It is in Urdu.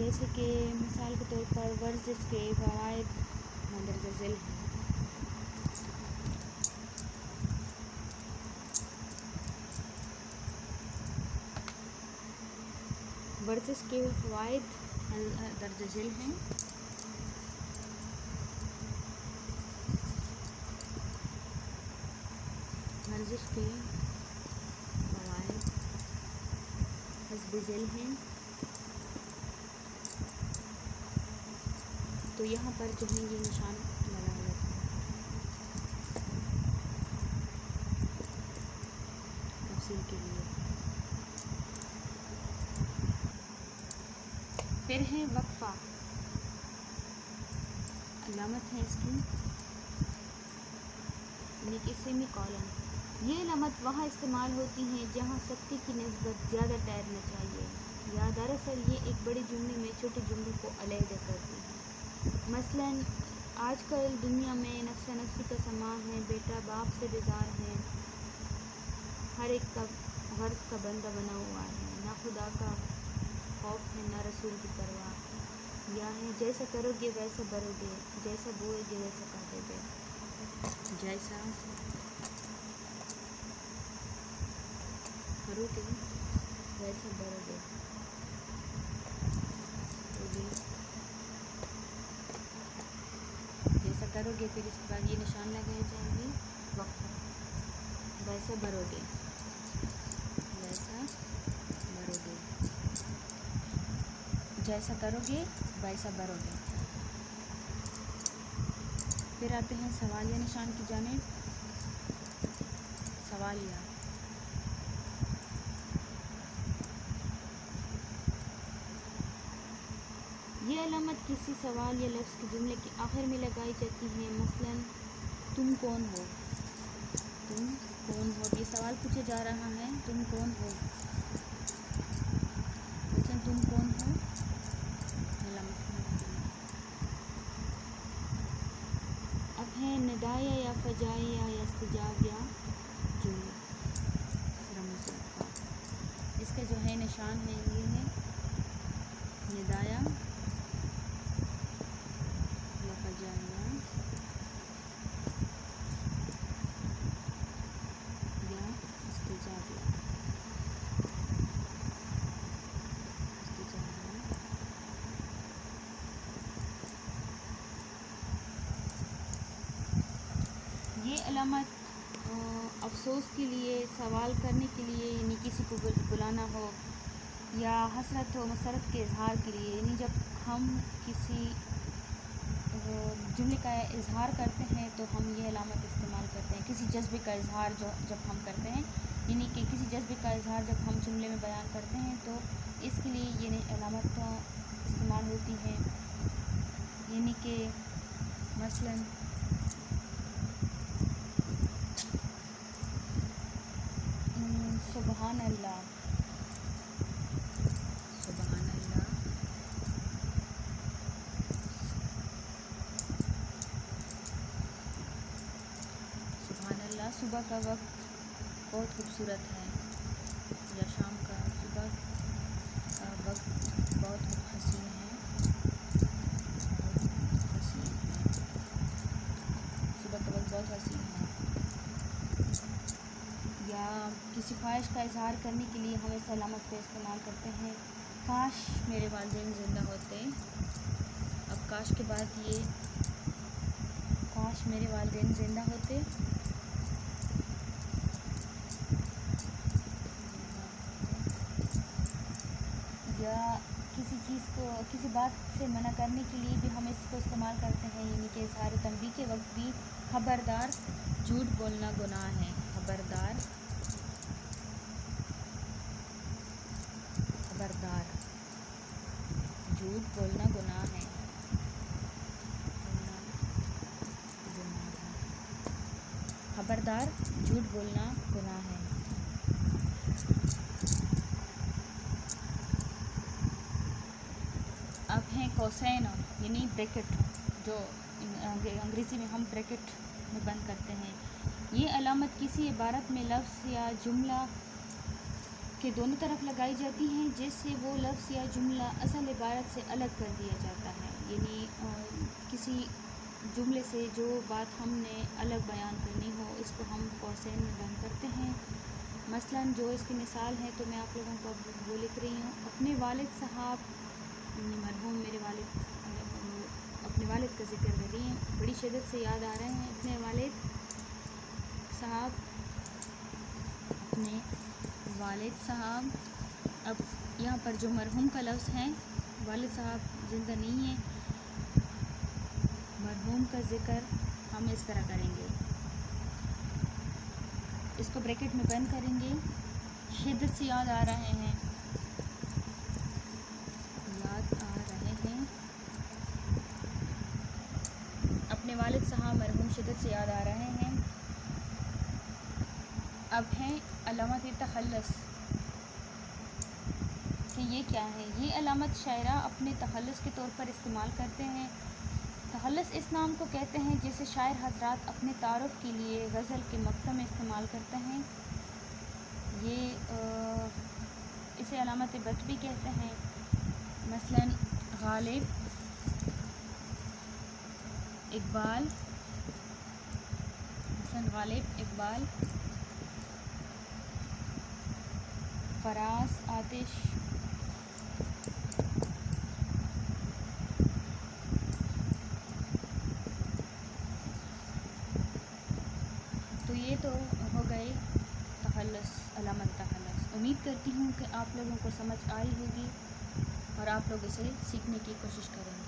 جیسے کہ مثال کے طور پر ورزش کے فوائد مندرجہ ذیل ہیں۔ ورزش کے فوائد درج ذیل ہیں۔ ورزش کے فوائد حسب ذیل ہیں۔ تو یہاں پر جو ہے یہ نشان لگا ہوا ہے تفصیل کے لیے۔ پھر ہے وقفہ، علامت ہے اس کی یعنی کہ سیمی کالن۔ یہ علامت وہاں استعمال ہوتی ہیں جہاں سختی کی نسبت زیادہ ٹھہرنا چاہیے یا دراصل یہ ایک بڑے جملے میں چھوٹے جملوں کو علیحدہ کرتی ہے۔ مثلاً آج کل دنیا میں نفسا نفسی کا سماع ہے، بیٹا باپ سے بیزار ہے، ہر ایک کا غرض کا بندہ بنا ہوا ہے، نہ خدا کا خوف ہے نہ رسول کی پرواہ، یا ہے جیسا کرو گے ویسا بھرو گے، جیسا بوئے گے ویسا کاٹو گے، جیسا کرو گے ویسا بھرو گے، جیسا کرو گے پھر اس کے بعد یہ نشان لگائے جائیں گے وقفہ، ویسا بھرو گے، ویسا بھرو گے، جیسا کرو گے ویسا بھرو گے۔ پھر آتے ہیں سوالیہ نشان کی جانب۔ سوالیہ، یہ علامت کسی سوال یا لفظ کے جملے کے آخر میں لگائی جاتی ہے۔ مثلاً تم کون ہو، تم کون ہو، یہ سوال پوچھا جا رہا ہے تم کون ہو، مثلاً تم کون ہو علامت ہے۔ اب ہے ندایا یا فجایا یا استجابیہ جملے، رمز الفاظ۔ اس کا جو ہے نشان ہے یہ ہے ندایا یا فجایا یا استجابیہ، یہ علامت افسوس کے لیے، سوال کرنے کے لیے یعنی کسی کو بلانا ہو، یا حسرت و مسرت کے اظہار کے لیے، یعنی جب ہم کسی جملے کا اظہار کرتے ہیں تو ہم یہ علامت استعمال کرتے ہیں۔ کسی جذبے کا اظہار جب ہم کرتے ہیں، یعنی کہ کسی جذبے کا اظہار جب ہم جملے میں بیان کرتے ہیں تو اس کے لیے یہ علامت استعمال ہوتی ہے، یعنی کہ مثلاً سبحان اللہ، سبحان اللہ، سبحان اللہ، صبح کا وقت بہت خوبصورت ہے، یا شام کا صبح کا وقت بہت حسین ہے، بہت حسین ہے، صبح کا وقت بہت حسین ہے۔ یا کسی خواہش کا اظہار کرنے کے لیے ہم اس علامت کو استعمال کرتے ہیں، کاش میرے والدین زندہ ہوتے۔ اب کاش کے بعد یہ کاش میرے والدین زندہ ہوتے، یا کسی چیز کو کسی بات سے منع کرنے کے لیے بھی ہم اس کو استعمال کرتے ہیں، یعنی کہ اظہار تنبیہ کے وقت بھی خبردار جھوٹ بولنا گناہ ہے، خبردار، خبردار جھوٹ بولنا گناہ ہے، خبردار جھوٹ بولنا گناہ ہے۔ اب ہیں کوسین یعنی بریکٹ، جو انگریزی میں ہم بریکٹ میں بند کرتے ہیں۔ یہ علامت کسی عبارت میں لفظ یا جملہ کے دونوں طرف لگائی جاتی ہیں، جس سے وہ لفظ یا جملہ اصل عبارت سے الگ کر دیا جاتا ہے، یعنی کسی جملے سے جو بات ہم نے الگ بیان کرنی ہو اس کو ہم قوسین میں بند کرتے ہیں۔ مثلا جو اس کی مثال ہے تو میں آپ لوگوں کو اب وہ لکھ رہی ہوں۔ اپنے والد صاحب، مرحوم میرے والد، اپنے والد کا ذکر کر رہی ہیں، بڑی شدت سے یاد آ رہے ہیں اپنے والد صاحب، اپنے والد صاحب۔ اب یہاں پر جو مرحوم کا لفظ ہے، والد صاحب زندہ نہیں ہیں، مرحوم کا ذکر ہم اس طرح کریں گے، اس کو بریکٹ میں بند کریں گے۔ شدت سے یاد آ رہے ہیں، یاد آ رہے ہیں، اپنے والد صاحب مرحوم شدت سے یاد آ رہے ہیں۔ اب ہیں علامت تخلص کہ یہ کیا ہے۔ یہ علامت شاعرہ اپنے تخلص کے طور پر استعمال کرتے ہیں۔ تخلص اس نام کو کہتے ہیں جسے شاعر حضرات اپنے تعارف کے لیے غزل کے مقطع میں استعمال کرتے ہیں۔ یہ اسے علامت بت بھی کہتے ہیں۔ مثلا غالب، اقبال، فراز، آتش، تو یہ تو ہو گئے تخلص، علامت تخلص۔ امید کرتی ہوں کہ آپ لوگوں کو سمجھ آئی ہوگی اور آپ لوگ اسے سیکھنے کی کوشش کریں گے۔